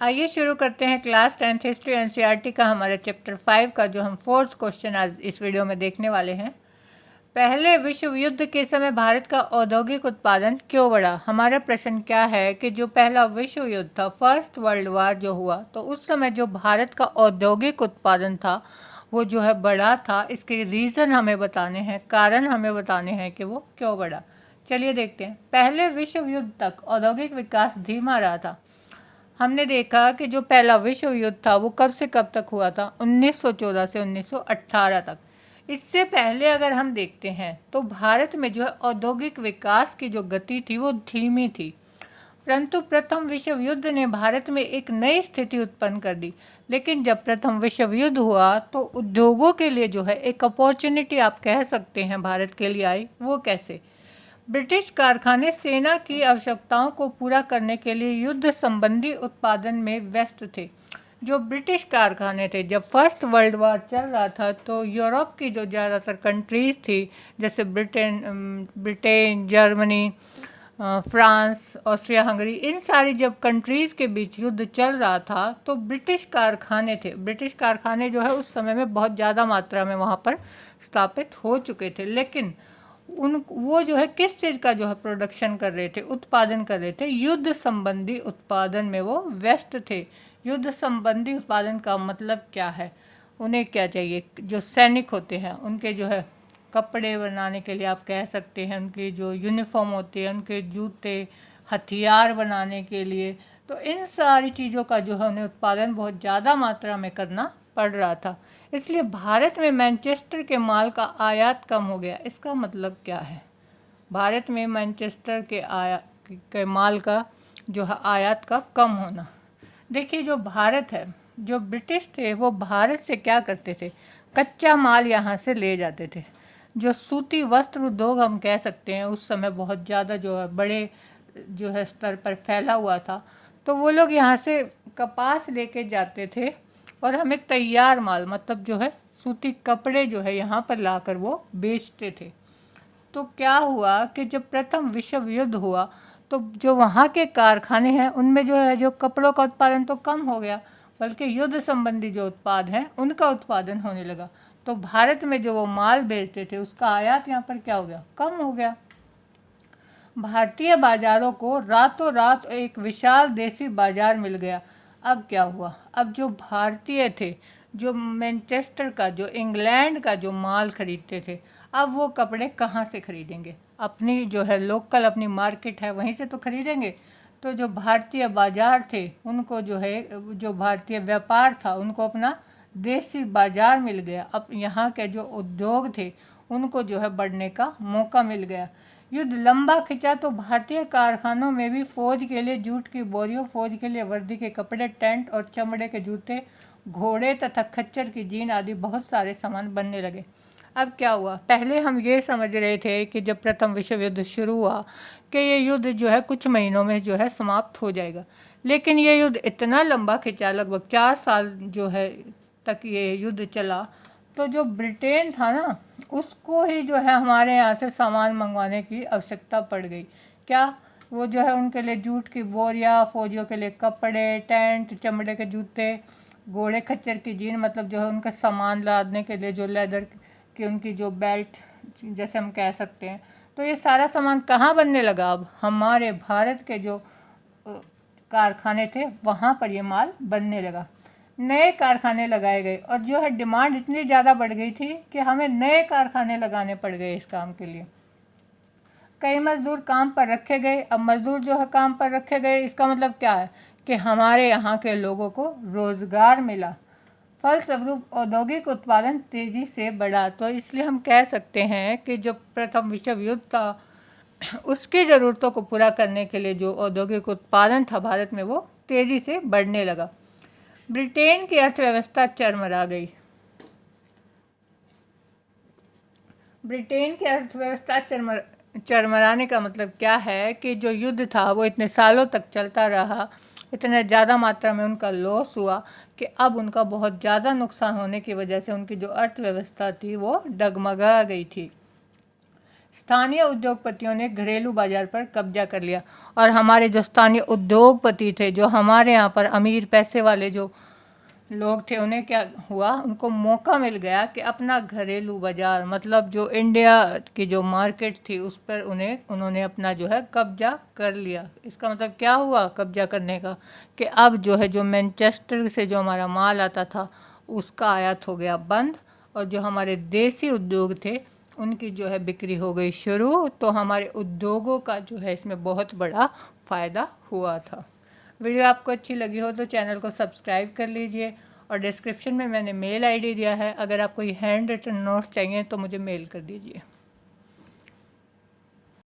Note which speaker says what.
Speaker 1: आइए शुरू करते हैं क्लास 10th हिस्ट्री एनसीईआरटी का हमारा चैप्टर 5 का जो हम 4th क्वेश्चन आज इस वीडियो में देखने वाले हैं। पहले विश्व युद्ध के समय भारत का औद्योगिक उत्पादन क्यों बढ़ा। हमारा प्रश्न क्या है कि जो पहला विश्व युद्ध था, फर्स्ट वर्ल्ड वार जो हुआ, तो उस समय जो भारत का औद्योगिक उत्पादन था वो जो है बढ़ा था। इसके रीज़न हमें बताने हैं, कारण हमें बताने हैं कि वो क्यों बढ़ा। चलिए देखते हैं। पहले विश्व युद्ध तक औद्योगिक विकास धीमा रहा था। हमने देखा कि जो पहला विश्व युद्ध था वो कब से कब तक हुआ था, 1914 से 1918 तक। इससे पहले अगर हम देखते हैं तो भारत में जो है औद्योगिक विकास की जो गति थी वो धीमी थी, परंतु प्रथम विश्व युद्ध ने भारत में एक नई स्थिति उत्पन्न कर दी। लेकिन जब प्रथम विश्व युद्ध हुआ तो उद्योगों के लिए जो है एक अपॉर्चुनिटी आप कह सकते हैं भारत के लिए आई। वो कैसे? ब्रिटिश कारखाने सेना की आवश्यकताओं को पूरा करने के लिए युद्ध संबंधी उत्पादन में व्यस्त थे। जो ब्रिटिश कारखाने थे, जब फर्स्ट वर्ल्ड वार चल रहा था तो यूरोप की जो ज़्यादातर कंट्रीज़ थी, जैसे Britain, Germany, France, Austria Hungary, इन सारी जब कंट्रीज़ के बीच युद्ध चल रहा था तो ब्रिटिश कारखाने थे। ब्रिटिश कारखाने जो है उस समय में बहुत ज़्यादा मात्रा में वहाँ पर स्थापित हो चुके थे। लेकिन वो जो है किस चीज़ का जो है प्रोडक्शन कर रहे थे, उत्पादन कर रहे थे, युद्ध संबंधी उत्पादन में वो व्यस्त थे। युद्ध संबंधी उत्पादन का मतलब क्या है? उन्हें क्या चाहिए? जो सैनिक होते हैं उनके जो है कपड़े बनाने के लिए आप कह सकते हैं, उनकी जो यूनिफॉर्म होती है, उनके जूते, हथियार बनाने के लिए, तो इन सारी चीज़ों का जो है उन्हें उत्पादन बहुत ज़्यादा मात्रा में करना पड़ रहा था। इसलिए भारत में मैनचेस्टर के माल का आयात कम हो गया। इसका मतलब क्या है? भारत में मैनचेस्टर के माल का जो है आयात का कम होना। देखिए, जो भारत है, जो ब्रिटिश थे वो भारत से क्या करते थे, कच्चा माल यहाँ से ले जाते थे। जो सूती वस्त्र उद्योग हम कह सकते हैं उस समय बहुत ज़्यादा जो है बड़े जो है स्तर पर फैला हुआ था, तो वो लोग यहाँ से कपास लेके जाते थे और हमें तैयार माल मतलब जो है सूती कपड़े जो है यहाँ पर लाकर वो बेचते थे। तो क्या हुआ कि जब प्रथम विश्व युद्ध हुआ तो जो वहाँ के कारखाने हैं उनमें जो है जो कपड़ों का उत्पादन तो कम हो गया, बल्कि युद्ध संबंधी जो उत्पाद हैं उनका उत्पादन होने लगा। तो भारत में जो वो माल बेचते थे उसका आयात यहाँ पर क्या हो गया, कम हो गया। भारतीय बाजारों को रातों रात एक विशाल देसी बाजार मिल गया। अब क्या हुआ? अब जो भारतीय थे, जो मैनचेस्टर का, जो इंग्लैंड का जो माल खरीदते थे, अब वो कपड़े कहाँ से खरीदेंगे? अपनी जो है लोकल अपनी मार्केट है वहीं से तो खरीदेंगे। तो जो भारतीय बाजार थे उनको जो है, जो भारतीय व्यापार था उनको अपना देसी बाजार मिल गया। अब यहाँ के जो उद्योग थे उनको जो है बढ़ने का मौका मिल गया। युद्ध लंबा खिंचा तो भारतीय कारखानों में भी फौज के लिए जूट की बोरियों, फौज के लिए वर्दी के कपड़े, टेंट और चमड़े के जूते, घोड़े तथा खच्चर की जीन आदि बहुत सारे सामान बनने लगे। अब क्या हुआ? पहले हम ये समझ रहे थे कि जब प्रथम विश्व युद्ध शुरू हुआ कि ये युद्ध जो है कुछ महीनों में जो है समाप्त हो जाएगा, लेकिन ये युद्ध इतना लंबा खिंचा, लगभग 4 साल जो है तक ये युद्ध चला। तो जो ब्रिटेन था ना, उसको ही जो है हमारे यहाँ से सामान मंगवाने की आवश्यकता पड़ गई। क्या? वो जो है उनके लिए जूट की बोरियां, फौजियों के लिए कपड़े, टेंट, चमड़े के जूते, घोड़े खच्चर की जीन, मतलब जो है उनका सामान लादने के लिए जो लेदर की उनकी जो बेल्ट जैसे हम कह सकते हैं, तो ये सारा सामान कहाँ बनने लगा? अब हमारे भारत के जो कारखाने थे वहाँ पर ये माल बनने लगा। नए कारखाने लगाए गए और जो है डिमांड इतनी ज़्यादा बढ़ गई थी कि हमें नए कारखाने लगाने पड़ गए इस काम के लिए। कई मज़दूर काम पर रखे गए। अब मज़दूर जो है काम पर रखे गए, इसका मतलब क्या है कि हमारे यहाँ के लोगों को रोज़गार मिला। फलस्वरूप औद्योगिक उत्पादन तेज़ी से बढ़ा। तो इसलिए हम कह सकते हैं कि जो प्रथम विश्व युद्ध था उसकी ज़रूरतों को पूरा करने के लिए जो औद्योगिक उत्पादन था भारत में वो तेज़ी से बढ़ने लगा। ब्रिटेन की अर्थव्यवस्था चरमरा गई। ब्रिटेन की अर्थव्यवस्था चरमराने का मतलब क्या है कि जो युद्ध था वो इतने सालों तक चलता रहा, इतना ज़्यादा मात्रा में उनका लॉस हुआ कि अब उनका बहुत ज़्यादा नुकसान होने की वजह से उनकी जो अर्थव्यवस्था थी वो डगमगा गई थी। स्थानीय उद्योगपतियों ने घरेलू बाजार पर कब्जा कर लिया और हमारे जो स्थानीय उद्योगपति थे, जो हमारे यहाँ पर अमीर पैसे वाले जो लोग थे, उन्हें क्या हुआ, उनको मौका मिल गया कि अपना घरेलू बाजार मतलब जो इंडिया की जो मार्केट थी उस पर उन्होंने अपना जो है कब्जा कर लिया। इसका मतलब क्या हुआ कब्जा करने का, कि अब जो है जो मैनचेस्टर से जो हमारा माल आता था उसका आयात हो गया बंद और जो हमारे देसी उद्योग थे उनकी जो है बिक्री हो गई शुरू। तो हमारे उद्योगों का जो है इसमें बहुत बड़ा फ़ायदा हुआ था। वीडियो आपको अच्छी लगी हो तो चैनल को सब्सक्राइब कर लीजिए और डिस्क्रिप्शन में मैंने मेल आईडी दिया है, अगर आप कोई हैंड रिटन नोट्स चाहिए तो मुझे मेल कर दीजिए।